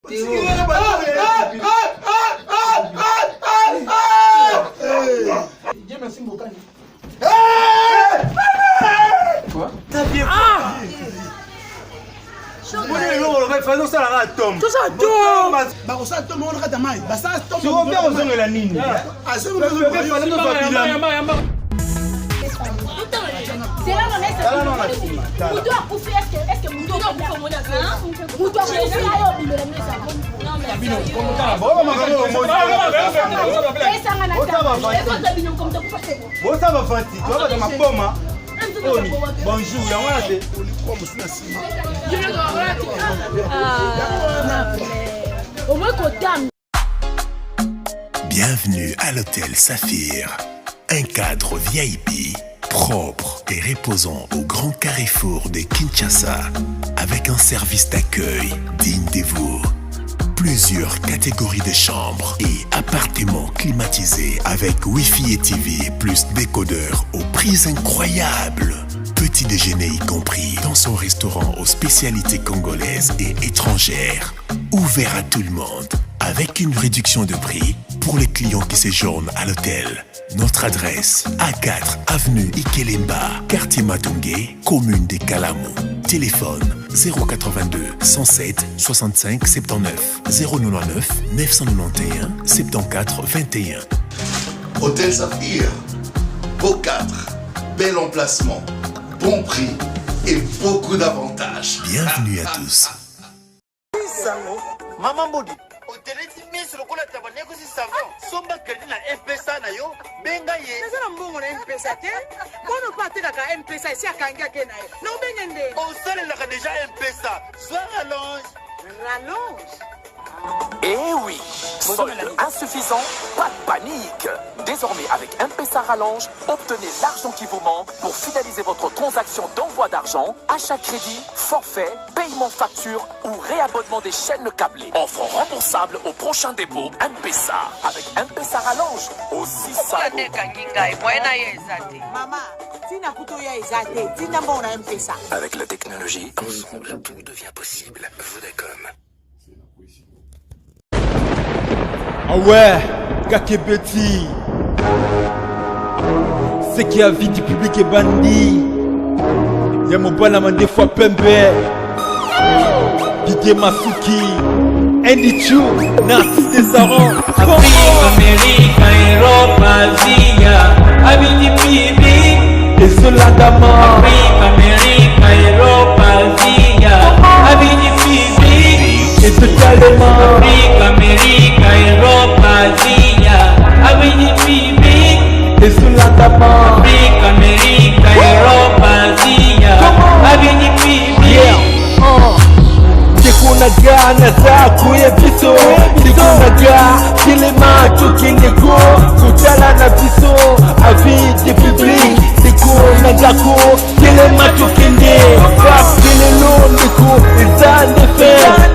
Quoi? Faisons ça la tombe. Tout ça tombe. Bah ça tombe on rate mai. Bah ça tombe. Tu vas faire aux la nini. Ah c'est bon. C'est là mon est. Moutou a bouffé est-ce que Moutou a bouffé mon affaire? Moutou a bouffé là yo bimela mesa. Non mais Bino comme ça. Bon ma bon ça va fanti. Tu vas dans ma pomme. Bonjour, bienvenue à l'hôtel Saphir, un cadre VIP propre et reposant au grand carrefour de Kinshasa, avec un service d'accueil digne de vous. Plusieurs catégories de chambres et appartements climatisés avec Wi-Fi et TV plus décodeur aux prix incroyables. Petit déjeuner y compris dans son restaurant aux spécialités congolaises et étrangères. Ouvert à tout le monde avec une réduction de prix pour les clients qui séjournent à l'hôtel. Notre adresse, A4 avenue Ikelemba, quartier Matungé, commune des Kalamou. Téléphone 082 107 65 79 099 991 74 21. Hôtel Saphir, beau cadre, bel emplacement, bon prix et beaucoup d'avantages. Bienvenue à tous. Maman Bodi, hôtel sur le collet de négocier savon. Somba crédit na FPSA na yo, benga ye. Mais ça mbongo na MPSA te. Kono parti na ka MPSA si akanga ke na yo. Na ubengende. On sale la déjà MPSA. Soit rallonge. Rallonge. Eh oui, solde insuffisant, pas de panique. Désormais avec M-Pesa Rallonge, obtenez l'argent qui vous manque pour finaliser votre transaction d'envoi d'argent, achat crédit, forfait, paiement facture ou réabonnement des chaînes câblées. Offre remboursable au prochain dépôt M-Pesa. Avec M-Pesa Rallonge, aussi simple. Maman, tina kuto ya ezate, tina mbona M-Pesa. Avec la technologie, ensemble tout devient possible. Vodacom. Ah ouais, Kakebeti. C'est qui a vie du public est bandit. Y'a mon bon des fois Pembe. Didier Masuki. Andy Chou, Narcisse Desaron. Afrique, Amérique, Europe, Asie, Abidi Bibi. Et cela d'Ama. Afrique, Amérique, Europe, Asie, Abidi Bibi. Et totalement. Afrique, Amérique, Europe, Asie, Abidi Bibi. Et cela d'Ama. Afrique, Amérique, Europe, Asie, Abidi Bibi. Kekunaga na zaku ya biso. Kekunaga kilema tukineko. Kutala na biso. Avis du public. Kekunaga ko kilema tukinde. Parce que le long neko eza nefe.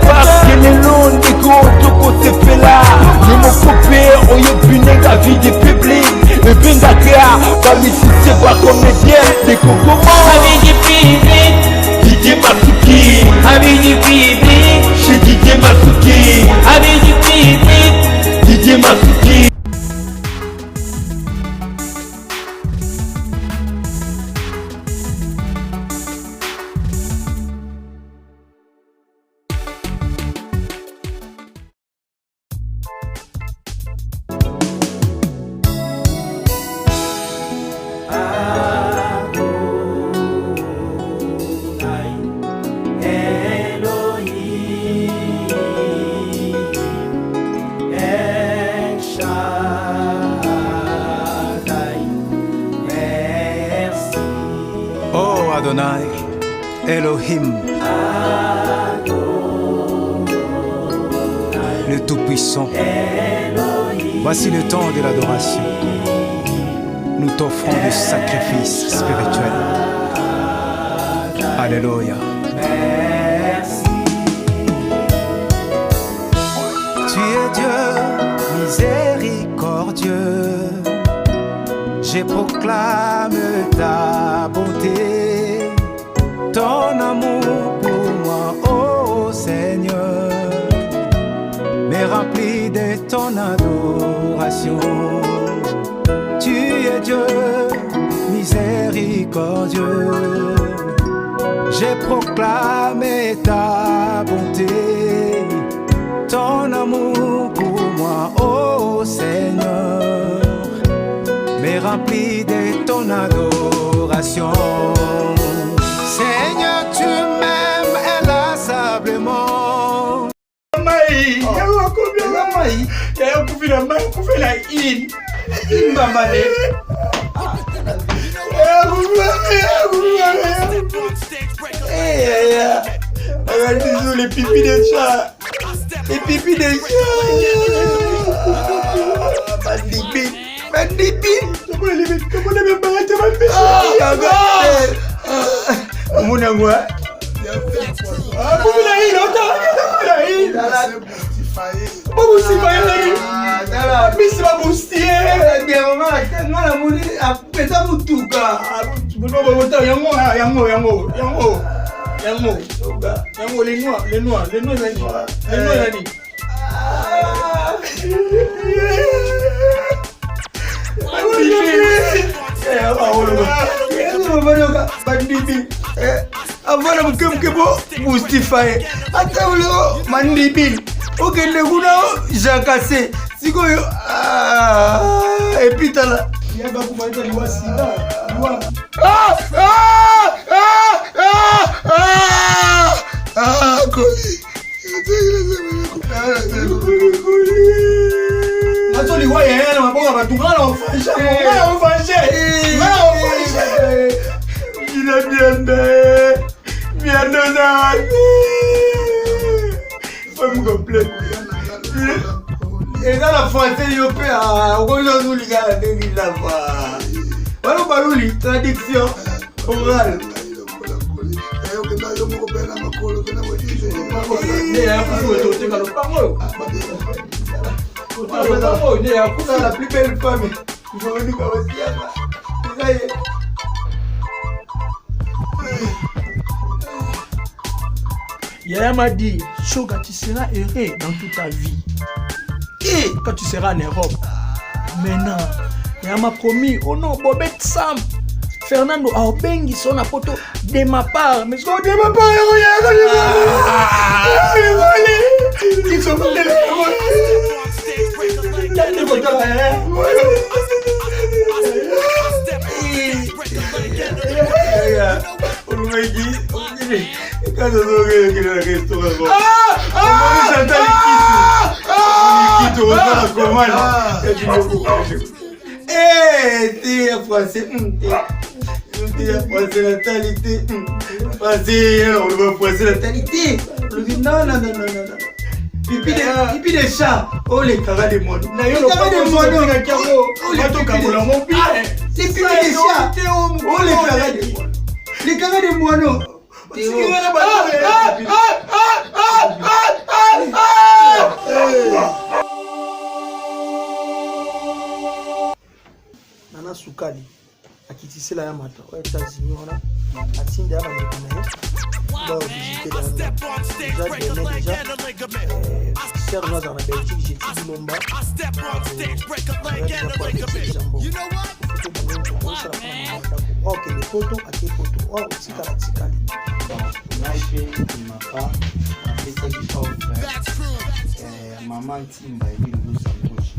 Parce que le long neko toko sepela. Nemo kope oyo binenga vie du public. Et binga kya bamisise kwa comédien. Neko komo. Abidi Bibi. Didier Masuki. Abidi Bibi. Chez Didier Masuki. Abidi Bibi. Didier Masuki. Oh Adonai, Elohim, le Tout-Puissant, voici le temps de l'adoration. Nous t'offrons le sacrifice spirituel. Alléluia. Tu es Dieu miséricordieux, je proclame ta bonté, ton amour pour moi, ô Seigneur. rempli de ton adoration. Tu es Dieu, miséricordieux. J'ai proclamé ta bonté, ton amour pour moi, ô Seigneur, mais rempli de ton adoration. Seigneur, tu m'aimes inlassablement. Regardez les pipis des chats. Les pipis des chats. Bandibi. Comment les mettre? Comment les mettre? Avant que Boostify, attends, Mandibi, ok, le goût j'ai cassé. Si quoi, et puis t'as là. Il y a pas pour mettre le sida. Et dans la français, il y a traduction orale. La plus belle femme. Yaya m'a dit, Choga, tu seras heureux dans toute ta vie. Et quand tu seras en Europe, maintenant, Yaya m'a promis, oh non, Bobet Sam, Fernando a obengi son apoto de ma part. Mais ce qu'on de ma part, natalité. On va poisser la natalité. Non. Pipi des chats. Oh, les caras des moineaux. Les caras des moineaux. Les pipi des chats. Oh, les caras des moineaux. Les caras des moineaux. Nana Sukali. Akitisi la yamata aux États-Unis, on a atteint à la visiter déjà serge dans la Belgique, j'ai dit Lomba. Ok, les photos à tes photos. Oh, Tikali. Maman Timba et lui nous s'approche.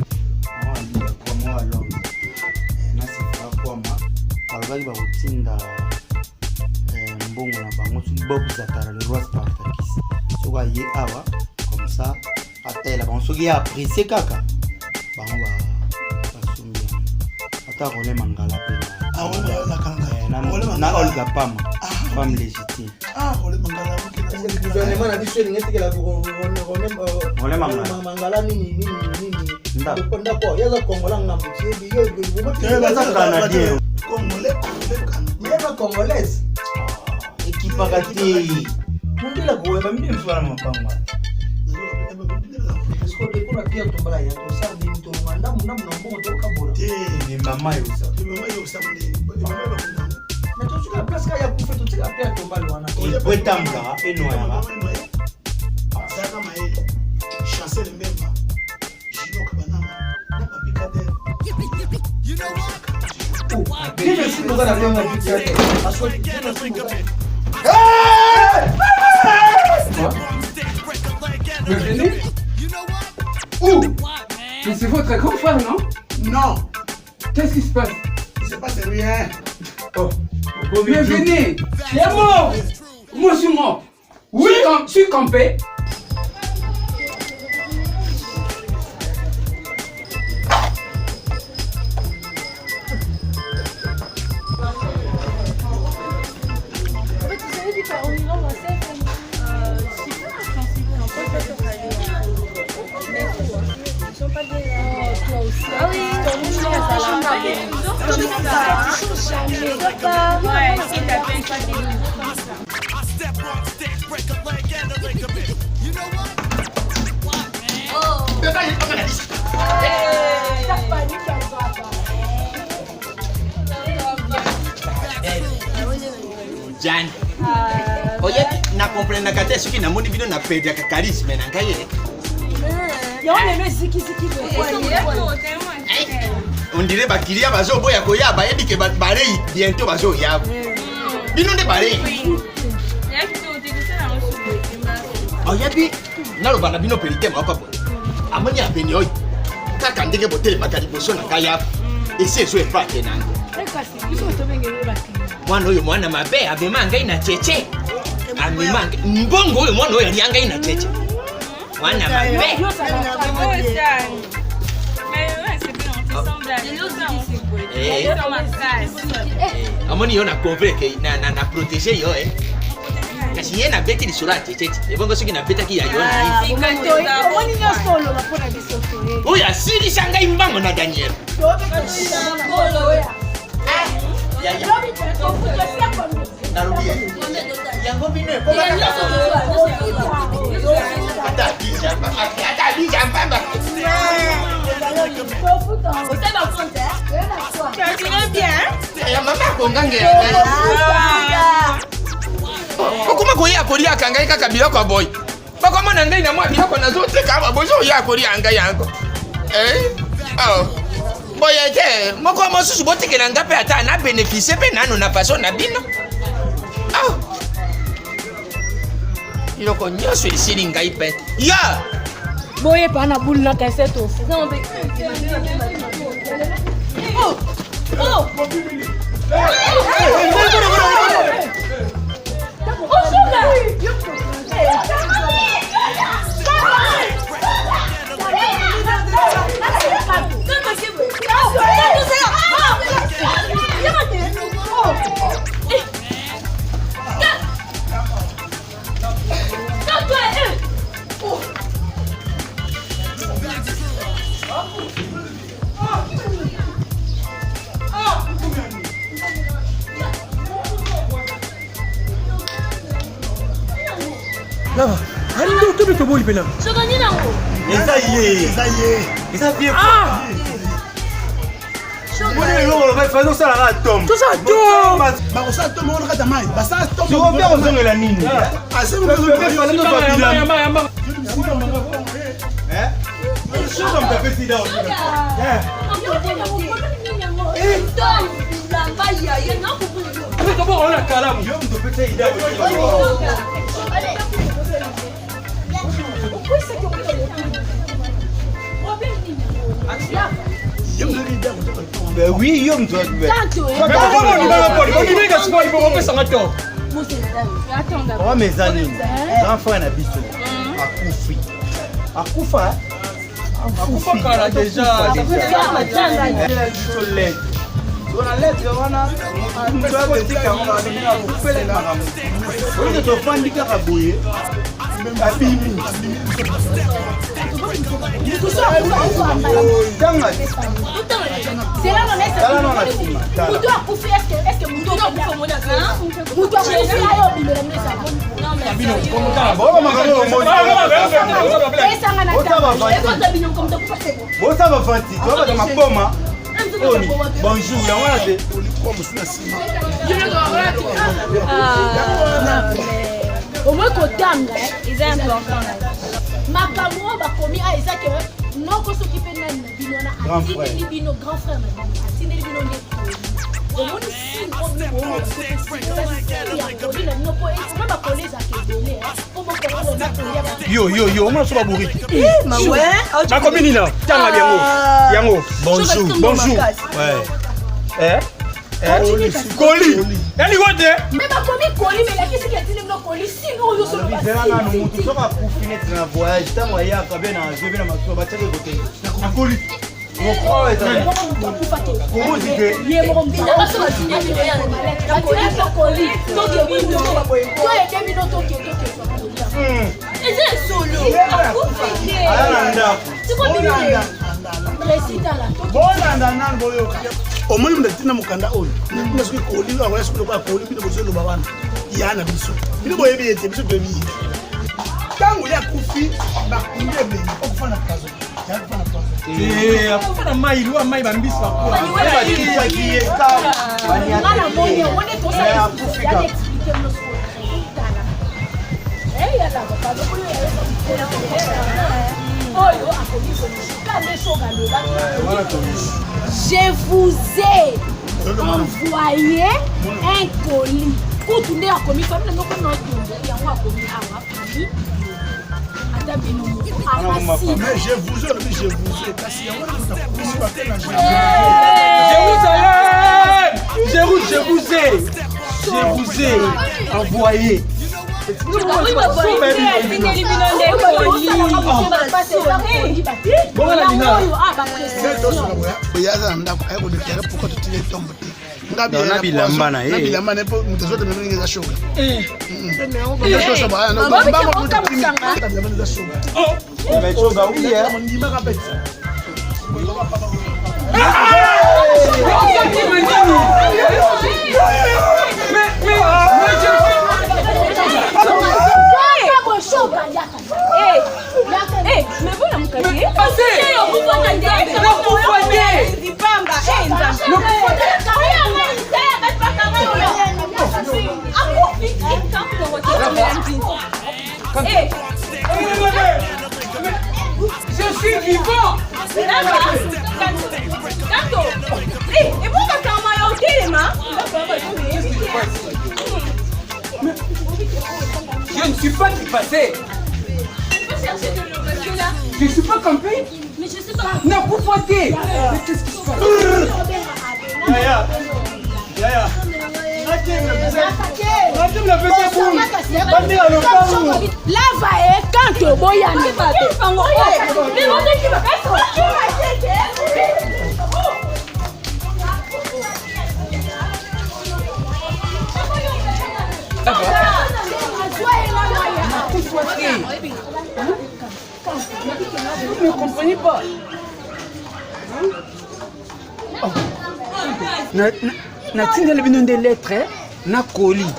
Moi alors. Bazali ba kotinda mbongo na bango soki bobuzaka le roi Spartakis soki aye awa comme ça atela bango soki ya apprécier kaka bango basombi ata Rolé Mangala pe na Olga Pama femme légitime. Rolé Mangala le gouvernement na biso elingi tekela Rolé Mangala nini d'accord yaza Congolais na mbuti yo baza Canadien Congolaise équipe agati mundila kuweba mimi mfana mapangwa esko de kuna pia tombala ya to sa ni to manda muna mbongo to kabora ni mama yo sa na to suka plaska ya kufa to tika pia tombala wana bwetanga eno ya saka mai chasser le même Venez. Où? Mais c'est votre grand frère, non? Non. Qu'est-ce qui se passe? Il se passe rien. Oh. Mais venez. Il est mort. Moi, je suis mort. Oui. Je suis campé. Jan. Oye, na comprendre kate soki na moni bino na perdre ka charisme na ngai. On dirait bakilia bazo boya koya ba yebi ke bare bientôt bazo ya. Bino nde bare. Oye bi na lo bana bino pelite ma kwa. Amoni abeni oy. Kaka ndenge botel makali boso na kaya. Ese zo e frate nanga. Mwana oyo mwana mabe abema ngai na cheche. Amema mbongo oyo mwana oyo ali ngai na cheche. Mwana mabe. Amoni yo na convaincre na protéger yo kasi ye na beti li sura cheche. Ebongo soki na beta ki ya yo na. Omoni nyo solo na pona biso. Oya siri sanga imbango na Daniel. Okuma koya kolia kangai kaka biloko boy. Bakomona ngai na mwa biloko nazoteka ba bozo ya kolia ngai yango. Oh. Boya te, moko mosusu botekela nga pe ata na bénéficier pe nano na façon na bino. Ah. Iloko nyonso esili ngai pe. Ya. Boye pa na boule na cassette au fond. Oh. Oh. Lava, allez nous tomber to boli pena. Sogoni nango. Eza bien. Ah! Boli lo va faire ça la tombe. Tout ça tombe. Ba ko sa tombe on kata mai. Ba sa tombe. Tu vas faire aux la nini. Ah, c'est bon. Ben oui, yo mtu. Oh mes amis, grand frère na biso. Akufi. Akufa. Akufa kala déjà. On a lettre wana. Mtu abetika mwana na kufele maramu. Wewe to fandi kaka boye. Abimi. C'est là mon est. Mutu akufi est-ce que mutu akufi mona kana? Mutu akufi ayo bimela mesa. Non mais bino comme ça. Bon makalo mo. Bosa ba fanti, to ba ma poma. Bonjour, ya wana te. Au moins kotanga, ils aiment important. Makambo bakomi a eza que non ko s'occuper nani bino na atindi bino grand frère na atindi bino nde Yo, on m'a sauvé bourri. Ma commune là, tanga yango. Bonjour. Ouais. Colis. Yani wote. Mais ma commune colis mais la question est qu'il me colis sinon yo solo pas. Tu sera pour finir un voyage, tant moi ya ka bien na je vais na maso ba tshaka côté. Na colis. Mon frère est là. Comment tu fais? Yé mon bina pas so ba tinya ni ya na colis. To ke window. To e ke bino to ke. C'est solo. C'est quoi bino? Président là. Bolanda nan boyo. Omoni mdatina mukanda oyo. Ndina siki koli wa wesi kwa koli bino bozo lo babana. Yana biso. Bino boye biye biso bebi. Tangu ya kufi bakunde bebe okufana kazo. Ya kufana kazo. Akufana mai luwa mai bambisa kwa. Ba kiya kiye ka. Ngala moyo wone to sa ya expliquer nos je vous ai envoyé un colis. Pour tourner à commis, comme nous avons commis mais je vous ai. Je vous ai envoyé. mais vous la mukadi je suis vivant. Et pourquoi je ne suis pas dépassé. Je ne suis pas campé. Mais je sais pas. Non, vous votez. Mais qu'est-ce qui se passe? Yaya. Là va quand tu boya vous ne comprenez pas. Natinda bino des lettres, na colis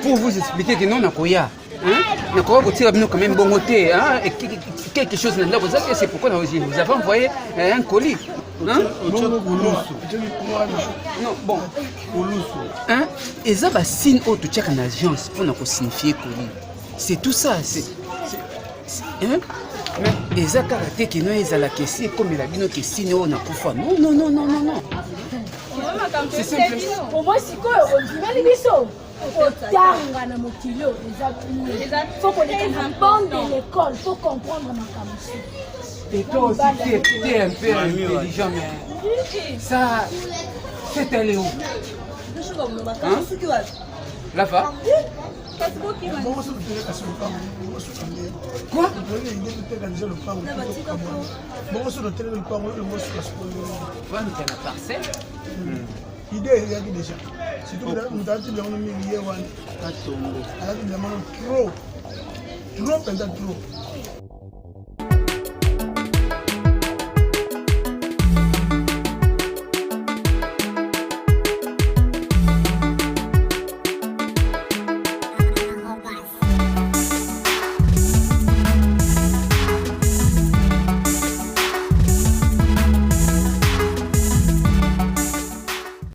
pour vous expliquer que non na koya. Na koya kotia bino quand même bongoté, quelque chose là vous savez c'est pourquoi vous avez envoyé un colis. Non bon. Hein? Et ça va signe autre check en agence pour nous signifier colis. C'est tout ça, hein? Mais les karaté qui nous est à la question comme il a dit que signe on a kufa. Non. C'est simple. Au moins si quoi on dit les biso. Tanga na mokilo exactement. Faut qu'on ait bande de l'école, faut comprendre ma camus. Et toi aussi tu es un peu intelligent mais ça c'est allé où? La fa? Quoi? La parcelle? Idée il y a déjà. Surtout que nous avons dit on milieu trop trop pendant trop.